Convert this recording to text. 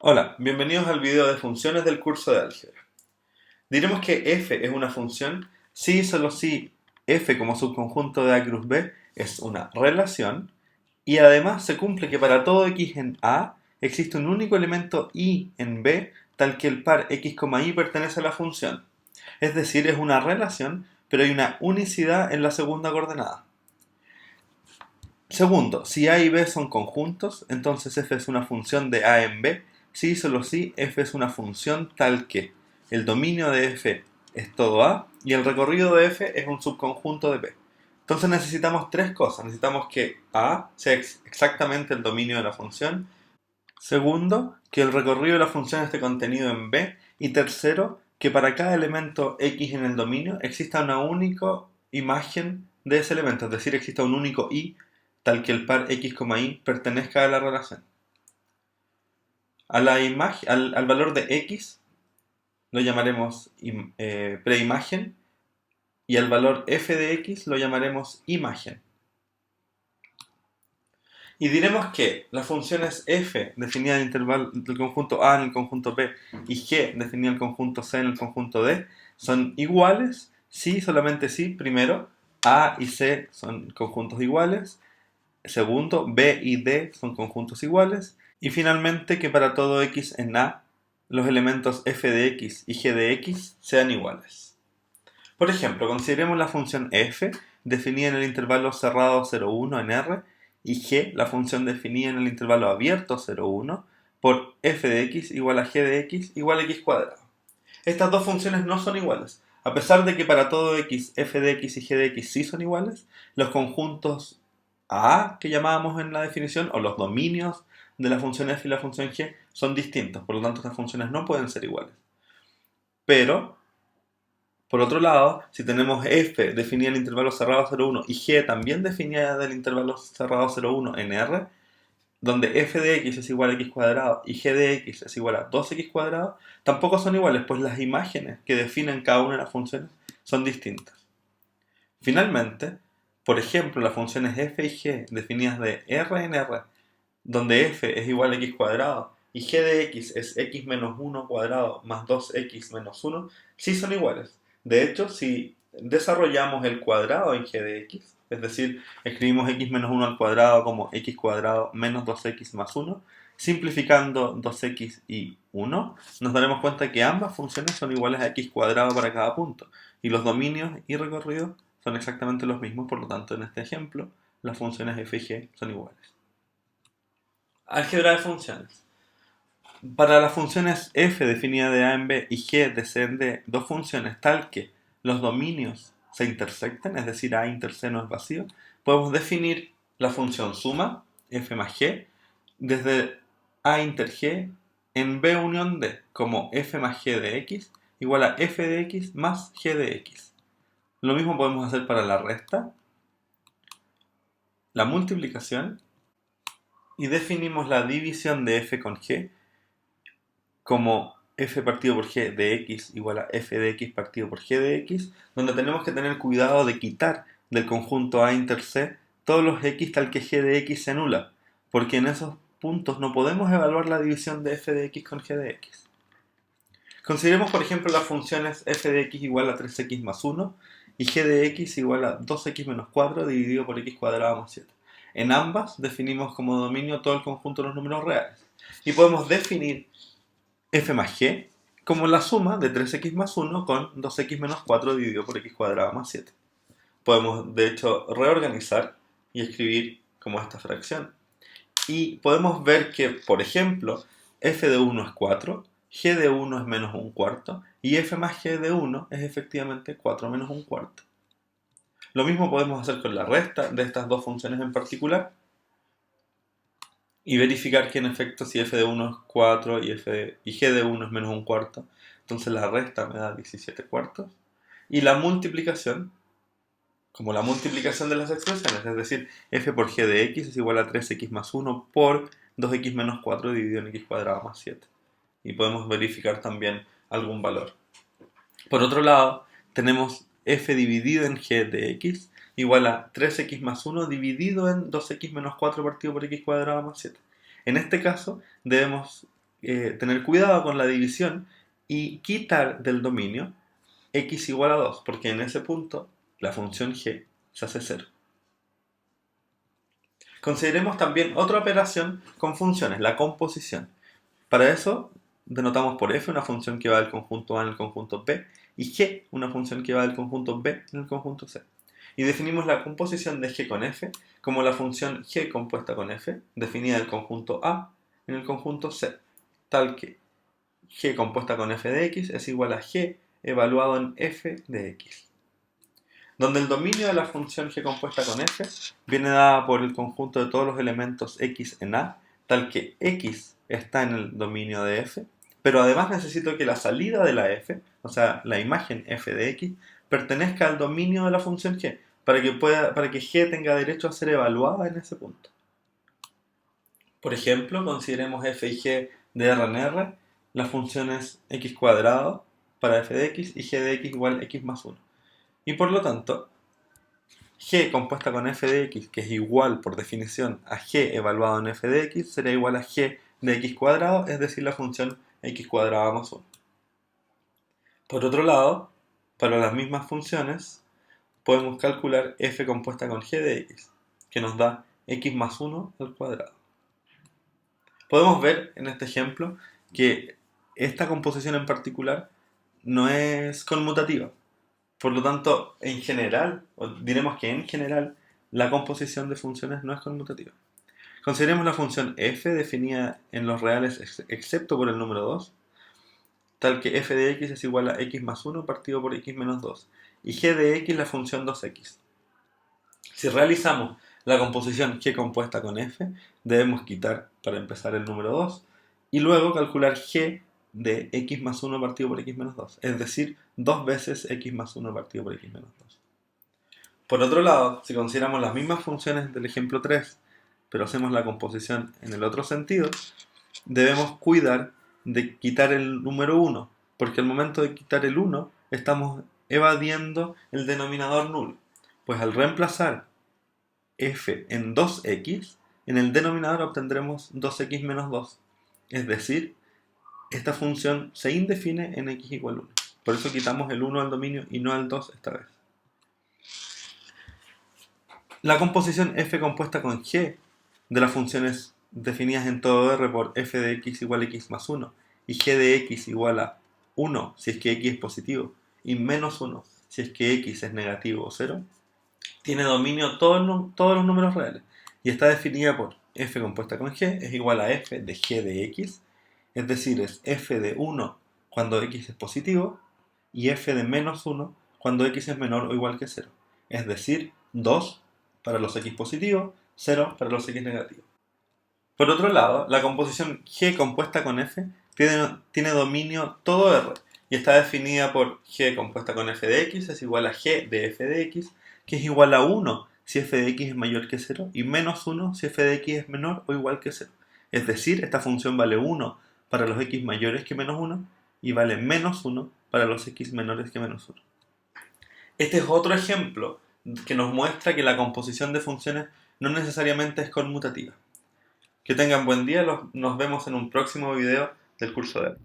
Hola, bienvenidos al video de funciones del curso de álgebra. Diremos que f es una función si y solo si f como subconjunto de A cruz B es una relación y además se cumple que para todo x en A existe un único elemento y en B tal que el par x, y pertenece a la función. Es decir, es una relación, pero hay una unicidad en la segunda coordenada. Segundo, si A y B son conjuntos, entonces f es una función de A en B, si y solo si f es una función tal que el dominio de f es todo A y el recorrido de f es un subconjunto de B. Entonces necesitamos tres cosas. Necesitamos que A sea exactamente el dominio de la función. Segundo, que el recorrido de la función esté contenido en B. Y tercero, que para cada elemento x en el dominio exista una única imagen de ese elemento, es decir, exista un único y tal que el par x, y pertenezca a la relación. Al valor de x lo llamaremos preimagen y al valor f de x lo llamaremos imagen. Y diremos que las funciones f definida en el intervalo del conjunto A en el conjunto B y g definida en el conjunto C en el conjunto D son iguales si, solamente si, primero, A y C son conjuntos iguales, segundo, B y D son conjuntos iguales, y finalmente que para todo x en A los elementos f de x y g de x sean iguales. Por ejemplo, consideremos la función f definida en el intervalo cerrado 0,1 en R y g, la función definida en el intervalo abierto 0,1 por f de x igual a g de x igual a x cuadrado. Estas dos funciones no son iguales. A pesar de que para todo x, f de x y g de x sí son iguales, los conjuntos A que llamábamos en la definición, o los dominios de la función f y la función g, son distintos. Por lo tanto, estas funciones no pueden ser iguales. Pero por otro lado, si tenemos f definida en el intervalo cerrado 0,1 y g también definida del intervalo cerrado 0,1 en R, donde f de x es igual a x cuadrado y g de x es igual a 2x cuadrado, tampoco son iguales, pues las imágenes que definen cada una de las funciones son distintas. Finalmente, por ejemplo, las funciones f y g definidas de R en R, donde f es igual a x cuadrado y g de x es x menos 1 cuadrado más 2x menos 1, sí son iguales. De hecho, si desarrollamos el cuadrado en g de x, es decir, escribimos x menos 1 al cuadrado como x cuadrado menos 2x más 1, simplificando 2x y 1, nos daremos cuenta que ambas funciones son iguales a x cuadrado para cada punto, y los dominios y recorridos son exactamente los mismos, por lo tanto, en este ejemplo, las funciones f y g son iguales. Álgebra de funciones. Para las funciones f definida de a en b y g de c en d, dos funciones tal que los dominios se intersecten, es decir, a inter c no es vacío, podemos definir la función suma, f más g, desde a inter g en b unión d, como f más g de x igual a f de x más g de x. Lo mismo podemos hacer para la resta, la multiplicación, y definimos la división de f con g como f partido por g de x igual a f de x partido por g de x, donde tenemos que tener cuidado de quitar del conjunto A inter C todos los x tal que g de x se anula, porque en esos puntos no podemos evaluar la división de f de x con g de x. Consideremos, por ejemplo, las funciones f de x igual a 3x más 1 y g de x igual a 2x menos 4 dividido por x cuadrado más 7. En ambas definimos como dominio todo el conjunto de los números reales. Y podemos definir f más g como la suma de 3x más 1 con 2x menos 4 dividido por x cuadrado más 7. Podemos, de hecho, reorganizar y escribir como esta fracción. Y podemos ver que, por ejemplo, f de 1 es 4, g de 1 es menos un cuarto, y f más g de 1 es efectivamente 4 menos un cuarto. Lo mismo podemos hacer con la resta de estas dos funciones en particular, y verificar que en efecto si f de 1 es 4 y g de 1 es menos un cuarto, entonces la resta me da 17 cuartos. Y la multiplicación, como la multiplicación de las expresiones, es decir, f por g de x es igual a 3x más 1 por 2x menos 4 dividido en x cuadrado más 7. Y podemos verificar también algún valor. Por otro lado, tenemos f dividido en g de x igual a 3x más 1 dividido en 2x menos 4 partido por x cuadrado más 7. En este caso, debemos tener cuidado con la división y quitar del dominio x igual a 2, porque en ese punto la función g se hace 0. Consideremos también otra operación con funciones, la composición. Para eso denotamos por f una función que va del conjunto A en el conjunto B y g una función que va del conjunto B en el conjunto C. Y definimos la composición de g con f como la función g compuesta con f definida del conjunto A en el conjunto C, tal que g compuesta con f de x es igual a g evaluado en f de x, donde el dominio de la función g compuesta con f viene dada por el conjunto de todos los elementos x en A, tal que x está en el dominio de f, pero además necesito que la salida de la f, o sea, la imagen f de x, pertenezca al dominio de la función g, para que g tenga derecho a ser evaluada en ese punto. Por ejemplo, consideremos f y g de R en R, las funciones x cuadrado para f de x y g de x igual a x más 1. Y por lo tanto, g compuesta con f de x, que es igual por definición a g evaluado en f de x, será igual a g de x cuadrado, es decir, la función x cuadrada más 1. Por otro lado, para las mismas funciones, podemos calcular f compuesta con g de x, que nos da x más 1 al cuadrado. Podemos ver en este ejemplo que esta composición en particular no es conmutativa. Por lo tanto, en general, o diremos que en general, la composición de funciones no es conmutativa. Consideremos la función f definida en los reales excepto por el número 2, tal que f de x es igual a x más 1 partido por x menos 2, y g de x la función 2x. Si realizamos la composición g compuesta con f, debemos quitar para empezar el número 2 y luego calcular g de x más 1 partido por x menos 2, es decir, 2 veces x más 1 partido por x menos 2. Por otro lado, si consideramos las mismas funciones del ejemplo 3, pero hacemos la composición en el otro sentido, debemos cuidar de quitar el número 1, porque al momento de quitar el 1 estamos evadiendo el denominador nulo, pues al reemplazar f en 2x, en el denominador obtendremos 2x menos 2, es decir, esta función se indefine en x igual 1. Por eso quitamos el 1 al dominio y no el 2 esta vez. La composición f compuesta con g de las funciones definidas en todo R por f de x igual a x más 1 y g de x igual a 1 si es que x es positivo y menos 1 si es que x es negativo o 0, tiene dominio todos los números reales y está definida por f compuesta con g es igual a f de g de x, es decir, es f de 1 cuando x es positivo y f de menos 1 cuando x es menor o igual que 0, es decir, 2 para los x positivos, 0 para los x negativos. Por otro lado, la composición g compuesta con f tiene dominio todo R y está definida por g compuesta con f de x es igual a g de f de x, que es igual a 1 si f de x es mayor que 0 y menos 1 si f de x es menor o igual que 0. Es decir, esta función vale 1 para los x mayores que menos 1 y vale menos 1 para los x menores que menos 1. Este es otro ejemplo que nos muestra que la composición de funciones no necesariamente es conmutativa. Que tengan buen día, nos vemos en un próximo video del curso de hoy.